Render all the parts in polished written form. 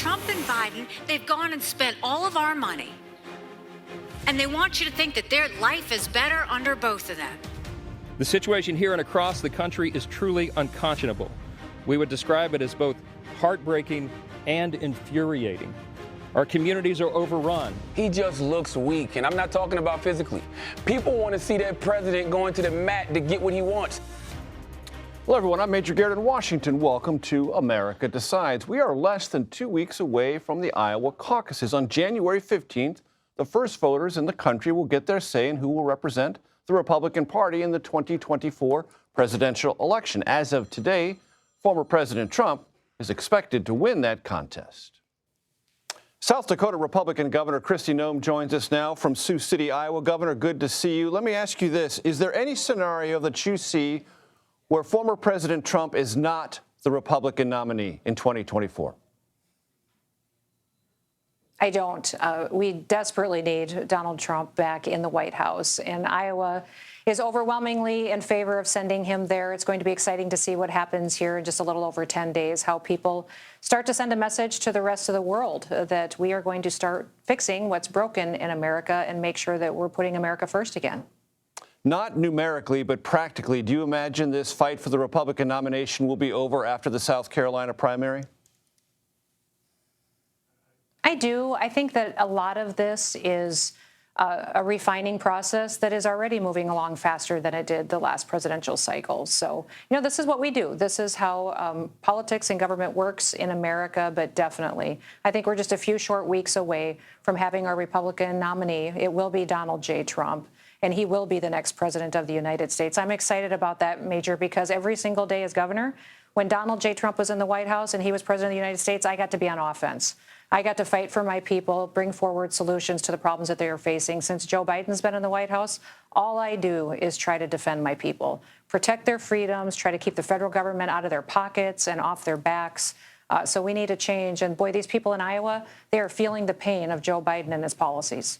Trump and Biden, they've gone and spent all of our money. And they want you to think that their life is better under both of them. The situation here and across the country is truly unconscionable. We would describe it as both heartbreaking and infuriating. Our communities are overrun. He just looks weak, and I'm not talking about physically. People want to see their president going to the mat to get what he wants. Hello, everyone. I'm Major Garrett in Washington. Welcome to America Decides. We are less than 2 weeks away from the Iowa caucuses. On January 15th, the first voters in the country will get their say in who will represent the Republican Party in the 2024 presidential election. As of today, former President Trump is expected to win that contest. South Dakota Republican Governor Christy Nome joins us now from Sioux City, Iowa. Governor, good to see you. Let me ask you this. Is there any scenario that you see where former President Trump is not the Republican nominee in 2024? I don't. We desperately need Donald Trump back in the White House, and Iowa is overwhelmingly in favor of sending him there. It's going to be exciting to see what happens here in just a little over 10 days, how people start to send a message to the rest of the world that we are going to start fixing what's broken in America and make sure that we're putting America first again. Not numerically, but practically, do you imagine this fight for the Republican nomination will be over after the South Carolina primary? I do. I think that a lot of this is a refining process that is already moving along faster than it did the last presidential cycle. So, this is what we do. This is how politics and government works in America. But definitely, I think we're just a few short weeks away from having our Republican nominee. It will be Donald J. Trump, and he will be the next president of the United States. I'm excited about that, Major, because every single day as governor, when Donald J. Trump was in the White House and he was president of the United States, I got to be on offense. I got to fight for my people, bring forward solutions to the problems that they are facing. Since Joe Biden's been in the White House, all I do is try to defend my people, protect their freedoms, try to keep the federal government out of their pockets and off their backs. So we need a change. And boy, these people in Iowa, they are feeling the pain of Joe Biden and his policies.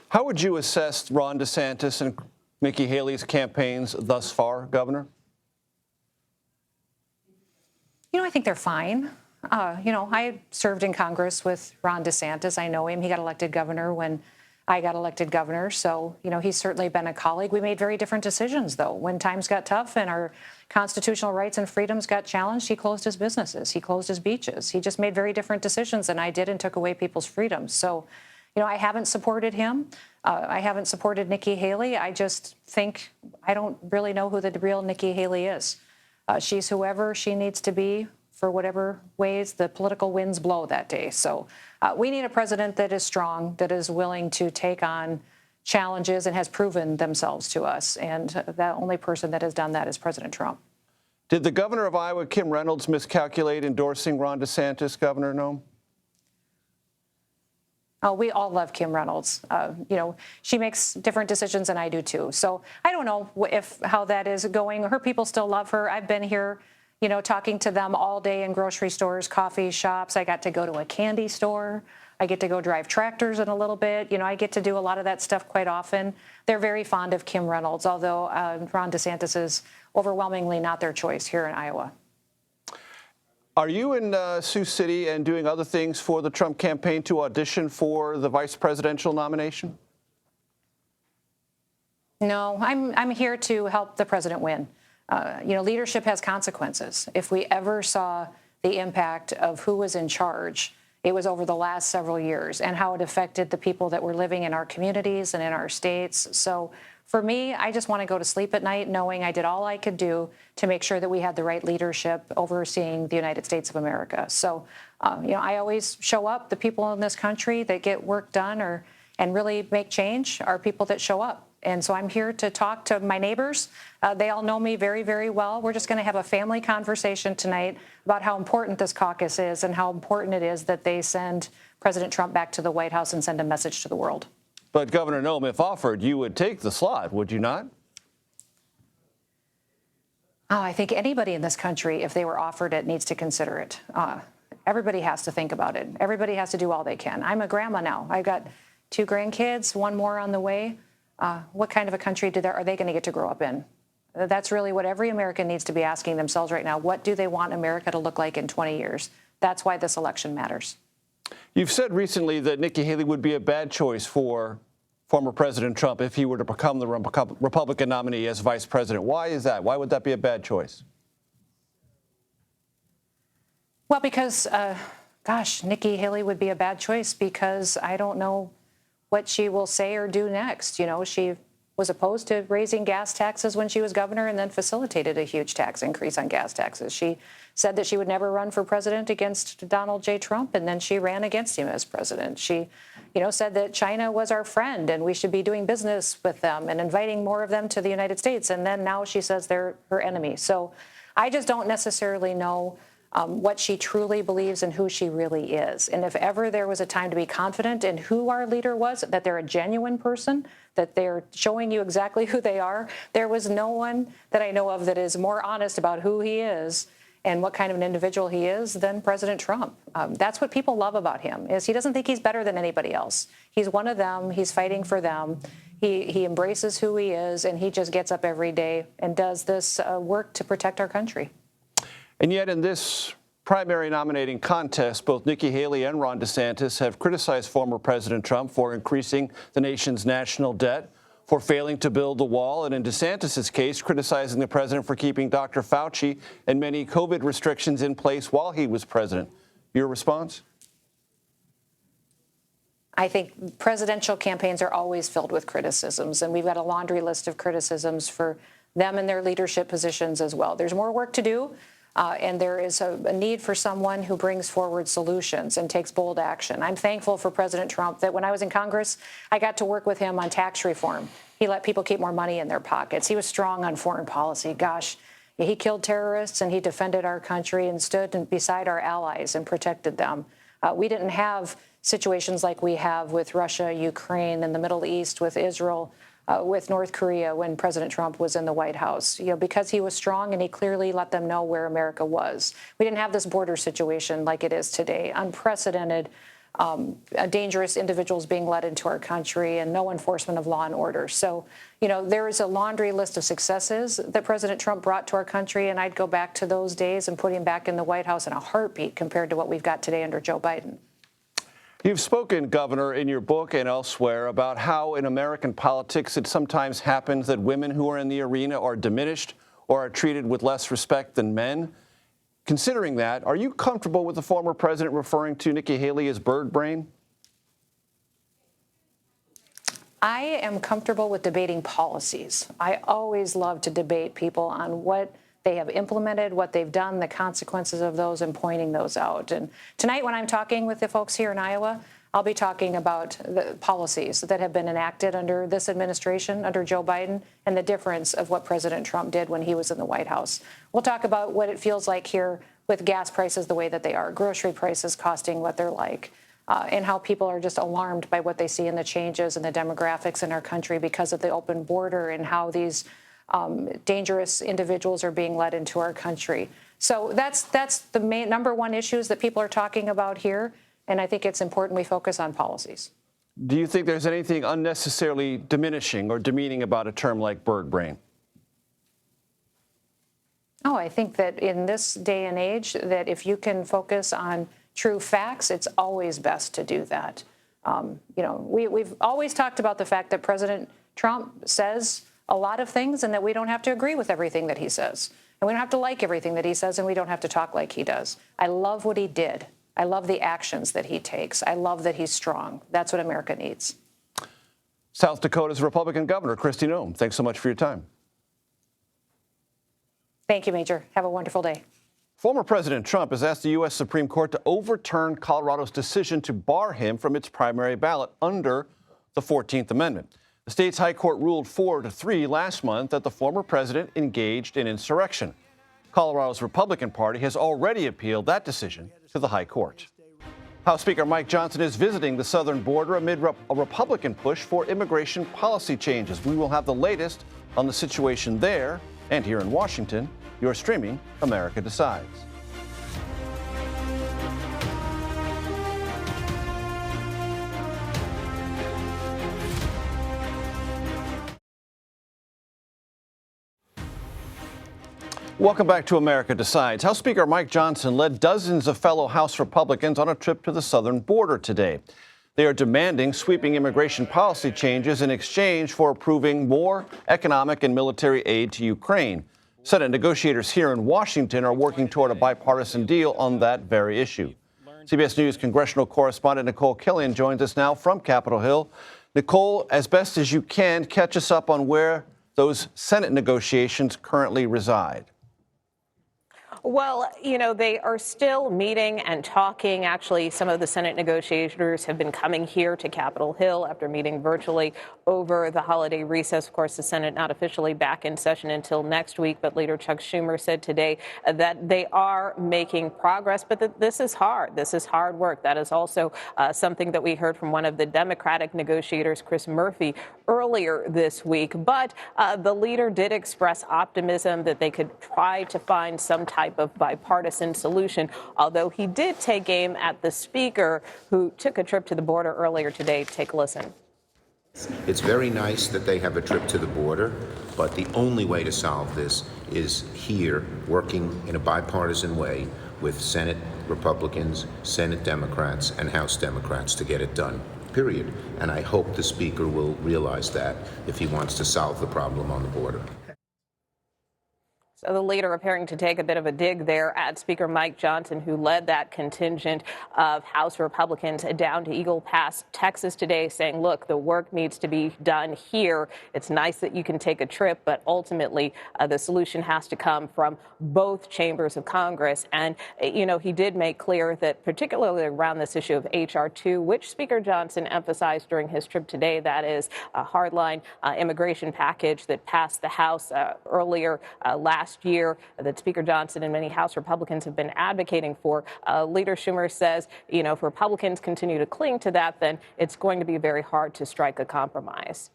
How would you assess Ron DeSantis and Nikki Haley's campaigns thus far, Governor? I think they're fine. I served in Congress with Ron DeSantis. I know him. He got elected governor when I got elected governor. So, he's certainly been a colleague. We made very different decisions, though. When times got tough and our constitutional rights and freedoms got challenged, he closed his businesses. He closed his beaches. He just made very different decisions than I did and took away people's freedoms. So, I haven't supported him. I haven't supported Nikki Haley. I just think I don't really know who the real Nikki Haley is. She's whoever she needs to be for whatever ways the political winds blow that day. So we need a president that is strong, that is willing to take on challenges and has proven themselves to us. And the only person that has done that is President Trump. Did the governor of Iowa, Kim Reynolds, miscalculate endorsing Ron DeSantis, Governor Nome? Oh, we all love Kim Reynolds. She makes different decisions than I do, too. So I don't know how that is going. Her people still love her. I've been here, talking to them all day in grocery stores, coffee shops. I got to go to a candy store. I get to go drive tractors in a little bit. I get to do a lot of that stuff quite often. They're very fond of Kim Reynolds, although Ron DeSantis is overwhelmingly not their choice here in Iowa. Are you in Sioux City and doing other things for the Trump campaign to audition for the vice presidential nomination? No, I'm here to help the president win. Leadership has consequences. If we ever saw the impact of who was in charge, it was over the last several years and how it affected the people that were living in our communities and in our states. So for me, I just want to go to sleep at night knowing I did all I could do to make sure that we had the right leadership overseeing the United States of America. So, I always show up. The people in this country that get work done and really make change are people that show up. And so I'm here to talk to my neighbors. They all know me very, very well. We're just going to have a family conversation tonight about how important this caucus is and how important it is that they send President Trump back to the White House and send a message to the world. But Governor Nome, if offered, you would take the slot, would you not? Oh, I think anybody in this country, if they were offered it, needs to consider it. Everybody has to think about it. Everybody has to do all they can. I'm a grandma now. I've got 2 grandkids, 1 more on the way. What kind of a country are they going to get to grow up in? That's really what every American needs to be asking themselves right now. What do they want America to look like in 20 years? That's why this election matters. You've said recently that Nikki Haley would be a bad choice for former President Trump if he were to become the Republican nominee as vice president. Why is that? Why would that be a bad choice? Well, because, Nikki Haley would be a bad choice because I don't know what she will say or do next. You know, she was opposed to raising gas taxes when she was governor and then facilitated a huge tax increase on gas taxes. She said that she would never run for president against Donald J. Trump, and then she ran against him as president. She, said that China was our friend and we should be doing business with them and inviting more of them to the United States. And then now she says they're her enemy. So I just don't necessarily know what she truly believes and who she really is. And if ever there was a time to be confident in who our leader was, that they're a genuine person, that they're showing you exactly who they are, there was no one that I know of that is more honest about who he is and what kind of an individual he is than President Trump. That's what people love about him, is he doesn't think he's better than anybody else. He's one of them. He's fighting for them. He embraces who he is, and he just gets up every day and does this work to protect our country. And yet in this primary nominating contest, both Nikki Haley and Ron DeSantis have criticized former President Trump for increasing the nation's national debt, for failing to build the wall, and in DeSantis' case, criticizing the president for keeping Dr. Fauci and many COVID restrictions in place while he was president. Your response? I think presidential campaigns are always filled with criticisms, and we've got a laundry list of criticisms for them and their leadership positions as well. There's more work to do. And there is a need for someone who brings forward solutions and takes bold action. I'm thankful for President Trump that when I was in Congress, I got to work with him on tax reform. He let people keep more money in their pockets. He was strong on foreign policy. Gosh, he killed terrorists and he defended our country and stood beside our allies and protected them. We didn't have situations like we have with Russia, Ukraine, and the Middle East, with Israel, with North Korea when President Trump was in the White House, because he was strong and he clearly let them know where America was. We didn't have this border situation like it is today, unprecedented, dangerous individuals being let into our country and no enforcement of law and order. So, there is a laundry list of successes that President Trump brought to our country, and I'd go back to those days and put him back in the White House in a heartbeat compared to what we've got today under Joe Biden. You've spoken, Governor, in your book and elsewhere about how in American politics it sometimes happens that women who are in the arena are diminished or are treated with less respect than men. Considering that, are you comfortable with the former president referring to Nikki Haley as bird brain? I am comfortable with debating policies. I always love to debate people on what they have implemented, what they've done, the consequences of those, and pointing those out. And tonight, when I'm talking with the folks here in Iowa, I'll be talking about the policies that have been enacted under this administration, under Joe Biden, and the difference of what President Trump did when he was in the White House. We'll talk about what it feels like here with gas prices the way that they are, grocery prices costing what they're like, and how people are just alarmed by what they see in the changes and the demographics in our country because of the open border and how these dangerous individuals are being led into our country. So that's the main number one issues that people are talking about here, and I think it's important we focus on policies. Do you think there's anything unnecessarily diminishing or demeaning about a term like bird brain? Oh, I think that in this day and age, that if you can focus on true facts, it's always best to do that. We've always talked about the fact that President Trump says a lot of things and that we don't have to agree with everything that he says. And we don't have to like everything that he says, and we don't have to talk like he does. I love what he did. I love the actions that he takes. I love that he's strong. That's what America needs. South Dakota's Republican Governor, Christy Nome, thanks so much for your time. Thank you, Major. Have a wonderful day. Former President Trump has asked the U.S. Supreme Court to overturn Colorado's decision to bar him from its primary ballot under the 14th Amendment. The state's high court ruled 4-3 last month that the former president engaged in insurrection. Colorado's Republican Party has already appealed that decision to the high court. House Speaker Mike Johnson is visiting the southern border amid a Republican push for immigration policy changes. We will have the latest on the situation there and here in Washington. You're streaming America Decides. Welcome back to America Decides. House Speaker Mike Johnson led dozens of fellow House Republicans on a trip to the southern border today. They are demanding sweeping immigration policy changes in exchange for approving more economic and military aid to Ukraine. Senate negotiators here in Washington are working toward a bipartisan deal on that very issue. CBS News congressional correspondent Nicole Killian joins us now from Capitol Hill. Nicole, as best as you can, catch us up on where those Senate negotiations currently reside. Well, you know, they are still meeting and talking. Actually, some of the Senate negotiators have been coming here to Capitol Hill after meeting virtually over the holiday recess. Of course, the Senate not officially back in session until next week, but Leader Chuck Schumer said today that they are making progress, but that this is hard. This is hard work. That is also something that we heard from one of the Democratic negotiators, Chris Murphy, earlier this week. But the leader did express optimism that they could try to find some type of bipartisan solution, although he did take aim at the speaker, who took a trip to the border earlier today. Take a listen. It's very nice that they have a trip to the border, but the only way to solve this is here, working in a bipartisan way with Senate Republicans, Senate Democrats, and House Democrats to get it done, period. And I hope the speaker will realize that if he wants to solve the problem on the border. So the leader appearing to take a bit of a dig there at Speaker Mike Johnson, who led that contingent of House Republicans down to Eagle Pass, Texas today, saying, look, the work needs to be done here. It's nice that you can take a trip, but ultimately the solution has to come from both chambers of Congress. And, you know, he did make clear that particularly around this issue of H.R. 2, which Speaker Johnson emphasized during his trip today, that is a hardline immigration package that passed the House earlier last year, that Speaker Johnson and many House Republicans have been advocating for. Leader Schumer says, you know, if Republicans continue to cling to that, then it's going to be very hard to strike a compromise.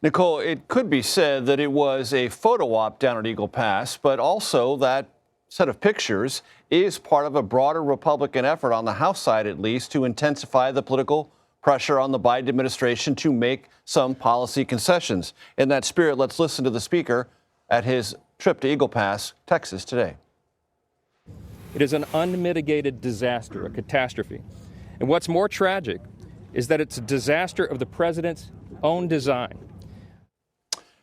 Nicole, it could be said that it was a photo op down at Eagle Pass, but also that set of pictures is part of a broader Republican effort on the House side, at least, to intensify the political pressure on the Biden administration to make some policy concessions. In that spirit, let's listen to the speaker at his trip to Eagle Pass, Texas today. It is an unmitigated disaster, a catastrophe. And what's more tragic is that it's a disaster of the president's own design.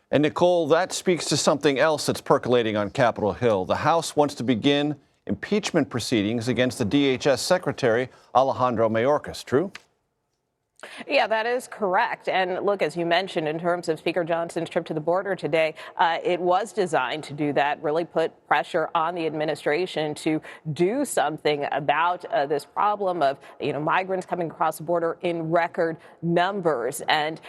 And Nicole, that speaks to something else that's percolating on Capitol Hill. The House wants to begin impeachment proceedings against the DHS Secretary Alejandro Mayorkas. True? Yeah, that is correct. And look, as you mentioned, in terms of Speaker Johnson's trip to the border today, it was designed to do that, really put pressure on the administration to do something about this problem of, you know, migrants coming across the border in record numbers. And,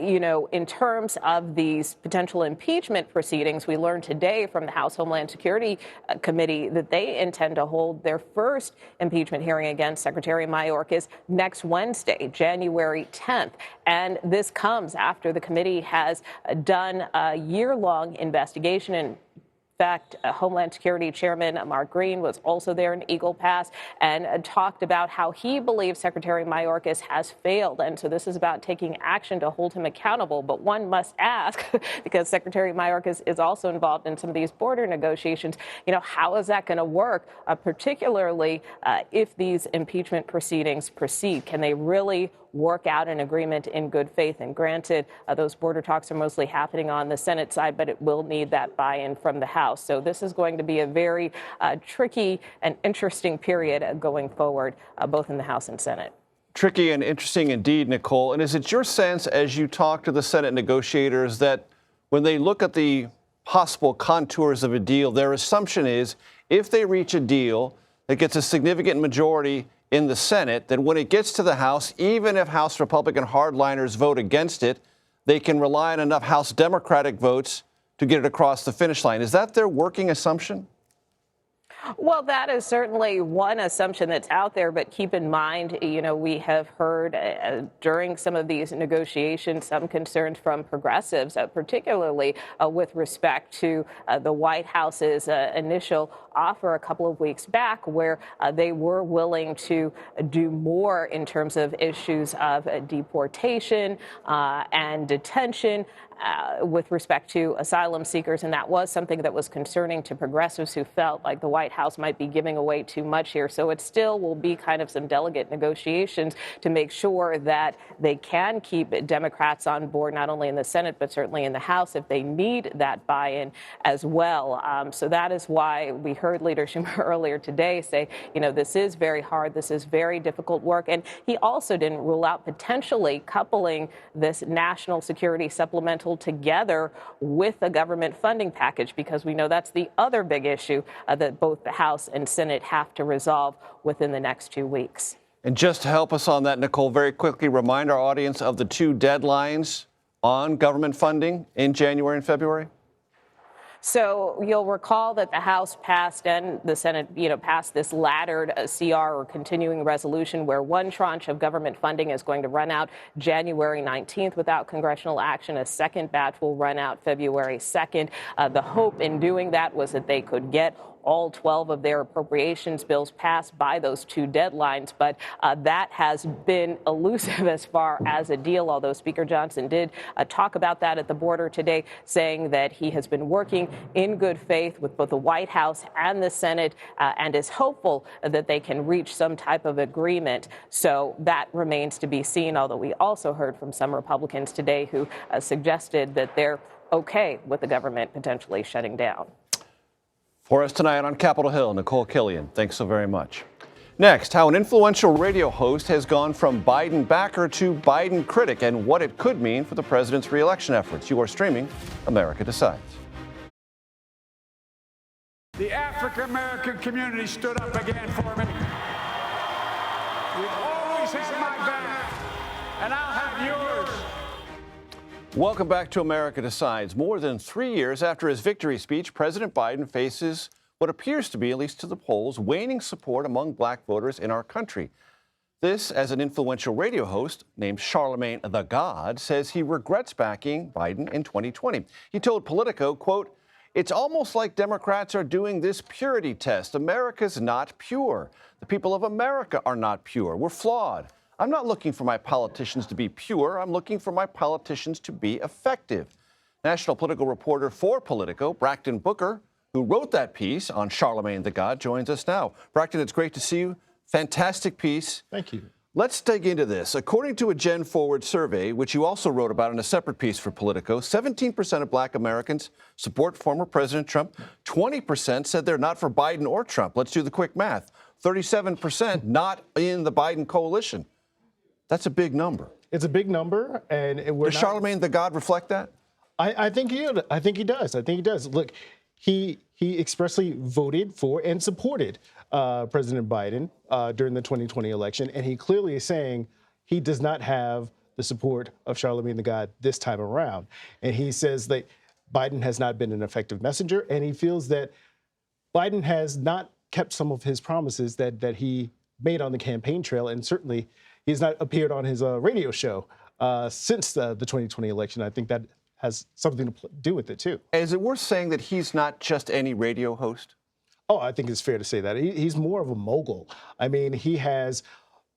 you know, in terms of these potential impeachment proceedings, we learned today from the House Homeland Security Committee that they intend to hold their first impeachment hearing against Secretary Mayorkas next Wednesday, January 10th. And this comes after the committee has done a year-long investigation. In fact, Homeland Security Chairman Mark Green was also there in Eagle Pass and talked about how he believes Secretary Mayorkas has failed. And so this is about taking action to hold him accountable. But one must ask, because Secretary Mayorkas is also involved in some of these border negotiations, you know, how is that going to work, particularly if these impeachment proceedings proceed? Can they really work out an agreement in good faith? And granted, those border talks are mostly happening on the Senate side, but it will need that buy-in from the House. So this is going to be a very tricky and interesting period going forward, both in the House and Senate. Tricky and interesting indeed, Nicole. And is it your sense, as you talk to the Senate negotiators, that when they look at the possible contours of a deal, their assumption is if they reach a deal that gets a significant majority in the Senate, then when it gets to the House, even if House Republican hardliners vote against it, they can rely on enough House Democratic votes to get it across the finish line? Is that their working assumption? Well, that is certainly one assumption that's out there, but keep in mind, we have heard during some of these negotiations some concerns from progressives, particularly with respect to the White House's initial offer a couple of weeks back, where they were willing to do more in terms of issues of deportation and detention. With respect to asylum seekers, and that was something that was concerning to progressives who felt like the White House might be giving away too much here. So it still will be kind of some delicate negotiations to make sure that they can keep Democrats on board, not only in the Senate, but certainly in the House if they need that buy-in as well. So that is why we heard Leader Schumer earlier today say, this is very hard. This is very difficult work. And he also didn't rule out potentially coupling this national security supplemental together with a government funding package, because we know that's the other big issue that both the House and Senate have to resolve within the next 2 weeks. And just to help us on that, Nicole, very quickly remind our audience of the two deadlines on government funding in January and February. So you'll recall that the House passed and the Senate, passed this laddered CR or continuing resolution where one tranche of government funding is going to run out January 19th without congressional action. A second batch will run out February 2nd. The hope in doing that was that they could get all 12 of their appropriations bills passed by those two deadlines. But that has been elusive as far as a deal, although Speaker Johnson did talk about that at the border today, saying that he has been working in good faith with both the White House and the Senate and is hopeful that they can reach some type of agreement. So that remains to be seen, although we also heard from some Republicans today who suggested that they're okay with the government potentially shutting down. For us tonight on Capitol Hill, Nicole Killian, thanks so very much. Next, how an influential radio host has gone from Biden backer to Biden critic and what it could mean for the president's reelection efforts. You are streaming America Decides. The African-American community stood up again for me. You've always had my back, and I'll have yours. Welcome back to America Decides. More than 3 years after his victory speech, President Biden faces what appears to be, at least to the polls, waning support among black voters in our country. This, as an influential radio host named Charlamagne the God says he regrets backing Biden in 2020. He told Politico, quote, "It's almost like Democrats are doing this purity test. America's not pure. The people of America are not pure. We're flawed. I'm not looking for my politicians to be pure. I'm looking for my politicians to be effective." National political reporter for Politico, Braxton Booker, who wrote that piece on Charlamagne the God, joins us now. Braxton, it's great to see you. Fantastic piece. Thank you. Let's dig into this. According to a Gen Forward survey, which you also wrote about in a separate piece for Politico, 17% of black Americans support former President Trump. 20% said they're not for Biden or Trump. Let's do the quick math. 37% not in the Biden coalition. That's a big number. It's a big number, and Does Charlamagne the God reflect that? I think he does. I think he does. Look, he expressly voted for and supported President Biden during the 2020 election, and he clearly is saying he does not have the support of Charlamagne the God this time around. And he says that Biden has not been an effective messenger, and he feels that Biden has not kept some of his promises that he made on the campaign trail, and certainly he's not appeared on his radio show since the 2020 election. I think that has something to do with it, too. Is it worth saying that he's not just any radio host? Oh, I think it's fair to say that. He's more of a mogul. I mean, he has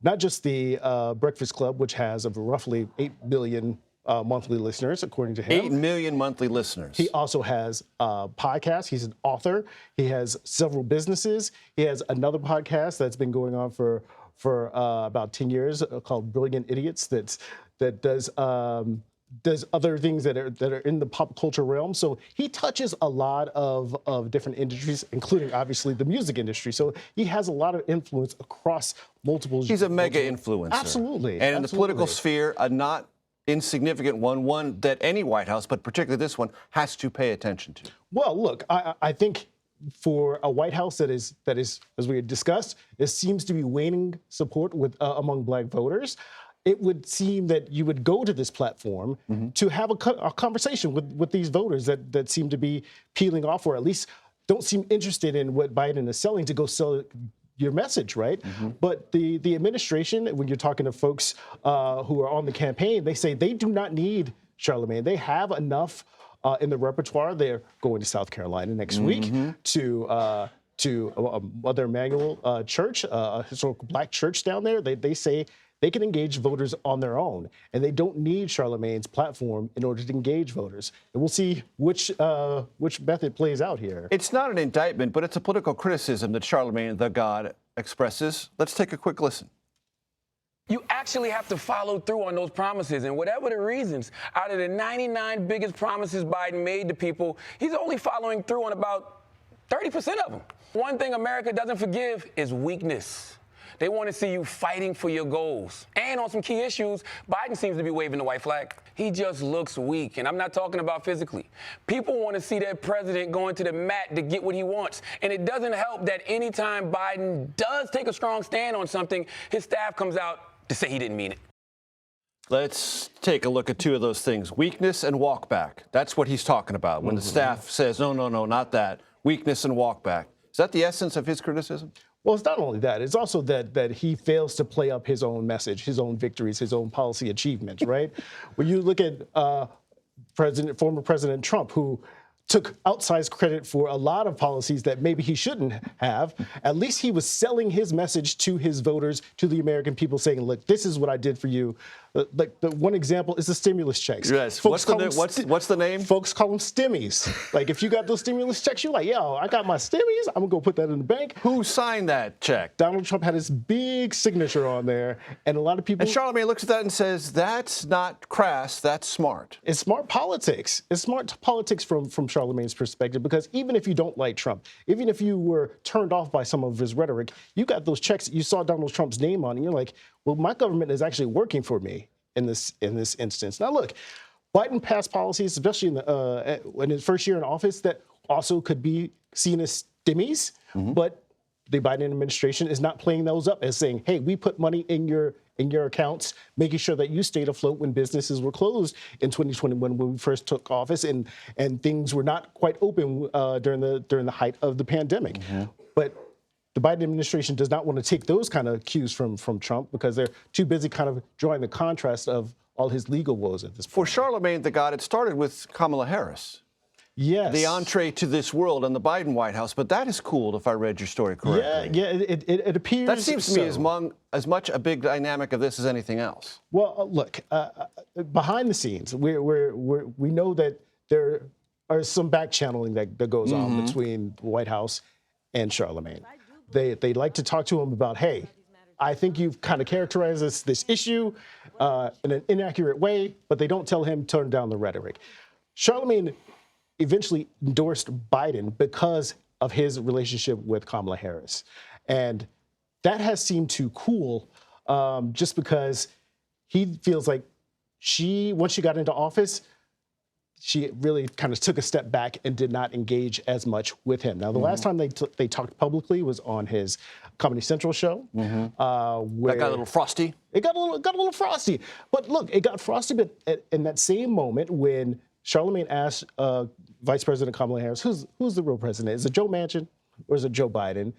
not just the Breakfast Club, which has roughly 8 million monthly listeners, according to him. 8 million monthly listeners. He also has podcasts. He's an author. He has several businesses. He has another podcast that's been going on for about 10 years called Brilliant Idiots that does other things that are in the pop culture realm. So he touches a lot of different industries, including obviously the music industry. So he has a lot of influence across multiple. He's a mega influencer. Absolutely. And in the political sphere, a not insignificant one that any White House, but particularly this one, has to pay attention to. Well, look, I think for a White House that is, as we had discussed, it seems to be waning support among black voters. It would seem that you would go to this platform to have a conversation with these voters that seem to be peeling off or at least don't seem interested in what Biden is selling to go sell your message, right? But the administration, when you're talking to folks who are on the campaign, they say they do not need Charlamagne. They have enough in the repertoire. They're going to South Carolina next week to Mother Emanuel Church, a historical black church down there. They say they can engage voters on their own, and they don't need Charlamagne's platform in order to engage voters. And we'll see which method plays out here. It's not an indictment, but it's a political criticism that Charlamagne the God expresses. Let's take a quick listen. You actually have to follow through on those promises. And whatever the reasons, out of the 99 biggest promises Biden made to people, he's only following through on about 30% of them. One thing America doesn't forgive is weakness. They want to see you fighting for your goals. And on some key issues, Biden seems to be waving the white flag. He just looks weak, and I'm not talking about physically. People want to see their president going to the mat to get what he wants. And it doesn't help that anytime Biden does take a strong stand on something, his staff comes out to say he didn't mean it. Let's take a look at two of those things, weakness and walk back. That's what he's talking about when the staff says, no, not that, weakness and walk back. Is that the essence of his criticism? Well, it's not only that. It's also that he fails to play up his own message, his own victories, his own policy achievements, right? When you look at former President Trump, who took outsized credit for a lot of policies that maybe he shouldn't have, at least he was selling his message to his voters, to the American people, saying, look, this is what I did for you. Like the one example is the stimulus checks. Yes. What's the name? Folks call them stimmies. Like if you got those stimulus checks, you're like, yo, I got my stimmies. I'm gonna go put that in the bank. Who signed that check? Donald Trump had his big signature on there, and a lot of people. And Charlamagne looks at that and says, that's not crass, that's smart. It's smart politics. It's smart politics from Charlamagne's perspective, because even if you don't like Trump, even if you were turned off by some of his rhetoric, you got those checks, you saw Donald Trump's name on it, and you're like, well, my government is actually working for me in this instance. Now, look, Biden passed policies, especially in his first year in office, that also could be seen as stimmies, but the Biden administration is not playing those up as saying, hey, we put money in your accounts, making sure that you stayed afloat when businesses were closed in 2020 when we first took office and things were not quite open during the height of the pandemic. But the Biden administration does not want to take those kind of cues from Trump because they're too busy kind of drawing the contrast of all his legal woes at this point. For Charlamagne the God, it started with Kamala Harris. Yes. The entree to this world and the Biden White House, but that is cooled if I read your story correctly. Yeah, it appears. That seems to me as much a big dynamic of this as anything else. Well, look, behind the scenes, we know that there are some back channeling that goes on between the White House and Charlamagne. They like to talk to him about, hey, I think you've kind of characterized this issue in an inaccurate way, but they don't tell him turn down the rhetoric. Charlamagne eventually endorsed Biden because of his relationship with Kamala Harris. And that has seemed to cool just because he feels like once she got into office, she really kind of took a step back and did not engage as much with him. Now, the last time they talked publicly was on his Comedy Central show. Where that got a little frosty. It got a little frosty. But look, it got frosty, but in that same moment when Charlamagne asked Vice President Kamala Harris, who's the real president? Is it Joe Manchin or is it Joe Biden?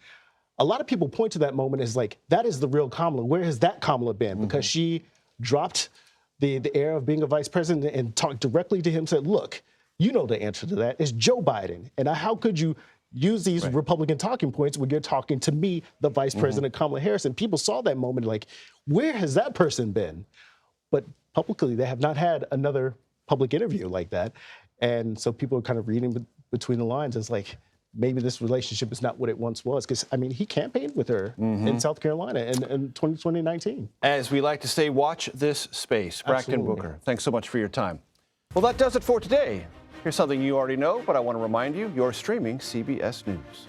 A lot of people point to that moment as like, that is the real Kamala. Where has that Kamala been? Because she dropped the air of being a vice president and talked directly to him, said, look, you know the answer to that. It's Joe Biden. And how could you use these Republican talking points when you're talking to me, the vice president, Kamala Harris? And people saw that moment like, where has that person been? But publicly, they have not had another public interview like that. And so people are kind of reading between the lines as like, maybe this relationship is not what it once was. Because, I mean, he campaigned with her in South Carolina in 2019. As we like to say, watch this space. Braxton Booker, thanks so much for your time. Well, that does it for today. Here's something you already know, but I want to remind you, you're streaming CBS News.